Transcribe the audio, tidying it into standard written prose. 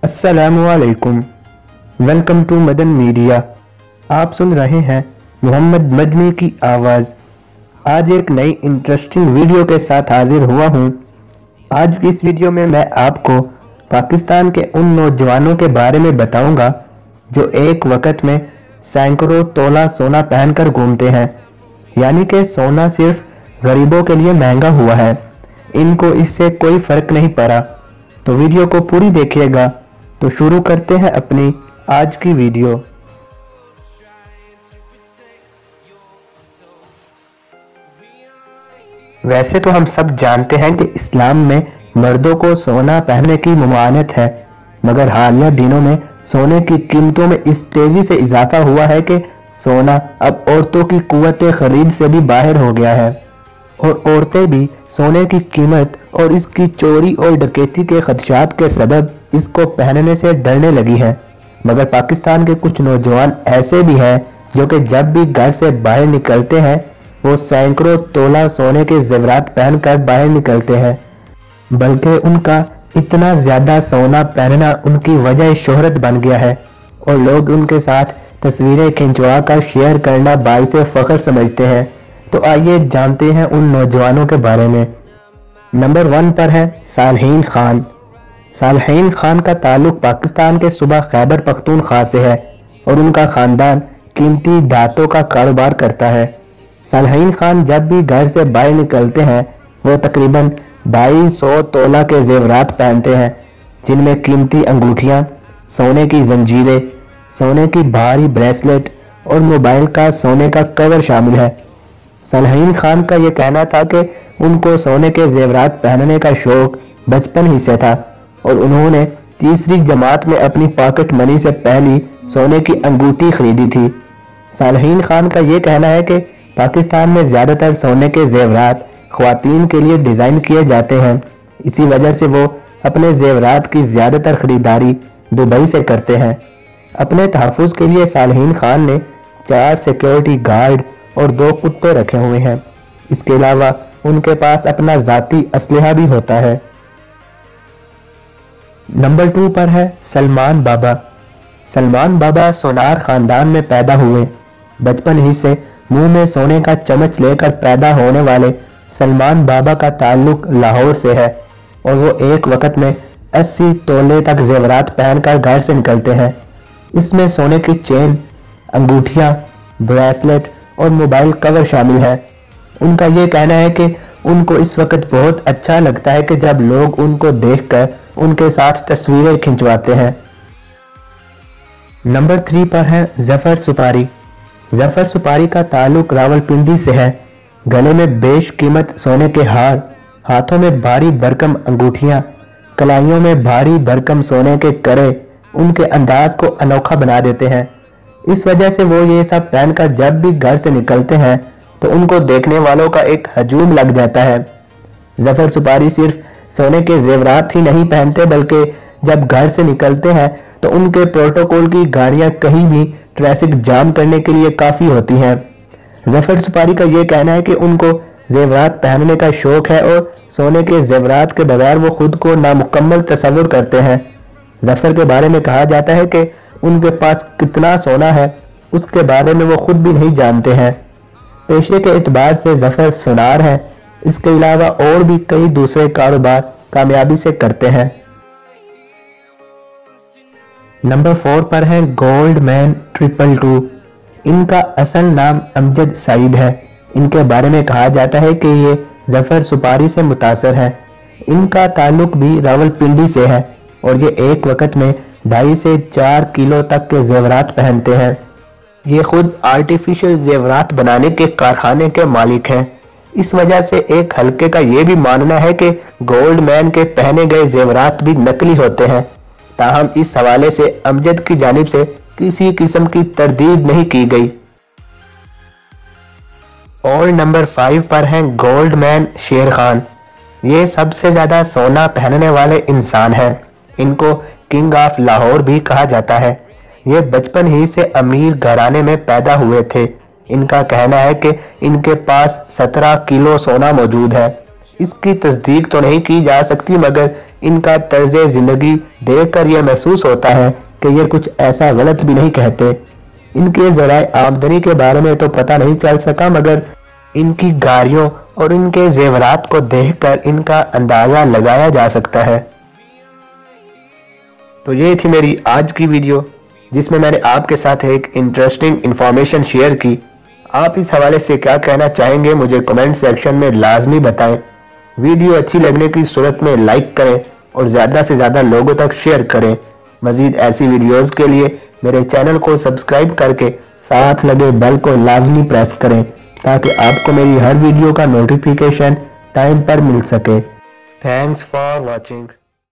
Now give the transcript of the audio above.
अस्सलामुअलैकुम। Welcome to Madan Media. आप सुन रहे हैं मोहम्मद मदनी की आवाज़। आज एक नई इंटरेस्टिंग वीडियो के साथ हाजिर हुआ हूँ। आज की इस वीडियो में मैं आपको पाकिस्तान के उन नौजवानों के बारे में बताऊंगा जो एक वक्त में सैकड़ों तोला सोना पहनकर घूमते हैं। यानी कि सोना सिर्फ गरीबों के लिए महंगा हुआ है, इनको इससे कोई फर्क नहीं पड़ा। तो वीडियो को पूरी देखिएगा। तो शुरू करते हैं अपनी आज की वीडियो। वैसे तो हम सब जानते हैं कि इस्लाम में मर्दों को सोना पहनने की ममानत है, मगर हालिया दिनों में सोने की कीमतों में इस तेजी से इजाफा हुआ है कि सोना अब औरतों की कुव्वत खरीद से भी बाहर हो गया है और औरतें भी सोने की कीमत और इसकी चोरी और डकैती के खदशात के सबब इसको पहनने से डरने लगी है। मगर पाकिस्तान के कुछ नौजवान ऐसे भी हैं जो कि जब भी घर से बाहर निकलते हैं वो सैकड़ों तोला सोने के जेवरात पहनकर बाहर निकलते हैं। बल्कि उनका इतना ज्यादा सोना पहनना उनकी वजह शोहरत बन गया है और लोग उनके साथ तस्वीरें खिंचवा कर शेयर करना बाइस फख्र समझते हैं। तो आइए जानते हैं उन नौजवानों के बारे में। नंबर 1 पर है सालहीन खान। सालहीन खान का ताल्लुक पाकिस्तान के सूबा खैबर पख्तूनख्वा से है और उनका खानदान कीमती धातों का कारोबार करता है। सालहीन खान जब भी घर से बाहर निकलते हैं वो तकरीबन 250 तोला के जेवरात पहनते हैं, जिनमें कीमती अंगूठियां, सोने की जंजीरें, सोने की भारी ब्रेसलेट और मोबाइल का सोने का कवर शामिल है। सालहीन खान का यह कहना था कि उनको सोने के जेवरात पहनने का शौक बचपन ही से था और उन्होंने तीसरी जमात में अपनी पॉकेट मनी से पहली सोने की अंगूठी खरीदी थी। सालहीन खान का यह कहना है कि पाकिस्तान में ज़्यादातर सोने के जेवरात ख्वातीन के लिए डिज़ाइन किए जाते हैं, इसी वजह से वो अपने जेवरात की ज़्यादातर खरीदारी दुबई से करते हैं। अपने तहफ़्फ़ुज़ के लिए सालहीन खान ने 4 सिक्योरिटी गार्ड और 2 कुत्ते रखे हुए हैं। इसके अलावा उनके पास अपना ज़ाती असलहा भी होता है। नंबर 2 पर है सलमान बाबा। सलमान बाबा सोनार खानदान में पैदा हुए। बचपन ही से मुंह में सोने का चम्मच लेकर पैदा होने वाले सलमान बाबा का ताल्लुक लाहौर से है और वो एक वक्त में 80 तोले तक जेवरात पहनकर घर से निकलते हैं। इसमें सोने की चेन, अंगूठियां, ब्रेसलेट और मोबाइल कवर शामिल है। उनका ये कहना है कि उनको इस वक्त बहुत अच्छा लगता है कि जब लोग उनको देखकर उनके साथ तस्वीरें खिंचवाते हैं। नंबर 3 पर है जफर सुपारी। जफर सुपारी का ताल्लुक रावलपिंडी से है। गले में बेशकीमत सोने के हार, हाथों में भारी भरकम अंगूठियां, कलाइयों में भारी भरकम सोने के करे उनके अंदाज को अनोखा बना देते हैं। इस वजह से वो ये सब पहनकर जब भी घर से निकलते हैं तो उनको देखने वालों का एक हजूम लग जाता है। जफर सुपारी सिर्फ सोने के जेवरात ही नहीं पहनते बल्कि जब घर से निकलते हैं तो उनके प्रोटोकॉल की गाड़ियां कहीं भी ट्रैफिक जाम करने के लिए काफ़ी होती हैं। जफर सुपारी का ये कहना है कि उनको जेवरात पहनने का शौक है और सोने के जेवरात के बगैर वो खुद को नामुकम्मल तस्वुर करते हैं। जफर के बारे में कहा जाता है कि उनके पास कितना सोना है उसके बारे में वो खुद भी नहीं जानते हैं। पेशे के एतबार से जफर सुनार है। इसके अलावा और भी कई दूसरे कारोबार कामयाबी से करते हैं। नंबर 4 पर है गोल्ड मैन 222। इनका असल नाम अमजद सईद है। इनके बारे में कहा जाता है कि ये जफर सुपारी से मुतासर है। इनका ताल्लुक भी रावलपिंडी से है और ये एक वक्त में 2.5 से 4 किलो तक के जेवरात पहनते हैं। ये खुद आर्टिफिशियल जेवरात बनाने के कारखाने के मालिक हैं। इस वजह से एक हल्के का ये भी मानना है कि गोल्ड मैन के पहने गए जेवरात भी नकली होते हैं। ताहम इस हवाले से अमजद की जानिब से किसी किस्म की तरदीद नहीं की गई। और नंबर 5 पर हैं गोल्ड मैन शेर खान। ये सबसे ज्यादा सोना पहनने वाले इंसान हैं। इनको किंग ऑफ लाहौर भी कहा जाता है। ये बचपन ही से अमीर घराने में पैदा हुए थे। इनका कहना है कि इनके पास 17 किलो सोना मौजूद है। اس کی تصدیق تو نہیں کی جا سکتی، مگر ان کا طرز زندگی دیکھ کر یہ محسوس ہوتا ہے کہ یہ کچھ ایسا غلط بھی نہیں کہتے۔ ان کے ذرائع آمدنی کے بارے میں تو پتہ نہیں چل سکا، مگر ان کی گاڑیوں اور ان کے زیورات کو دیکھ کر ان کا اندازہ لگایا جا سکتا ہے۔ تو یہ تھی میری آج کی ویڈیو، جس میں نے آپ کے ساتھ ایک انٹرسٹنگ انفارمیشن شیئر کی۔ آپ اس حوالے سے کیا کہنا چاہیں گے مجھے کمنٹ سیکشن میں لازمی بتائیں۔ ویڈیو اچھی لگنے کی صورت میں لائک کریں اور زیادہ سے زیادہ لوگوں تک شیئر کریں۔ مزید ایسی ویڈیوز کے لیے میرے چینل کو سبسکرائب کر کے ساتھ لگے بیل کو لازمی پریس کریں تاکہ آپ کو میری ہر ویڈیو کا نوٹیفیکیشن ٹائم پر مل سکے۔ Thanks for watching.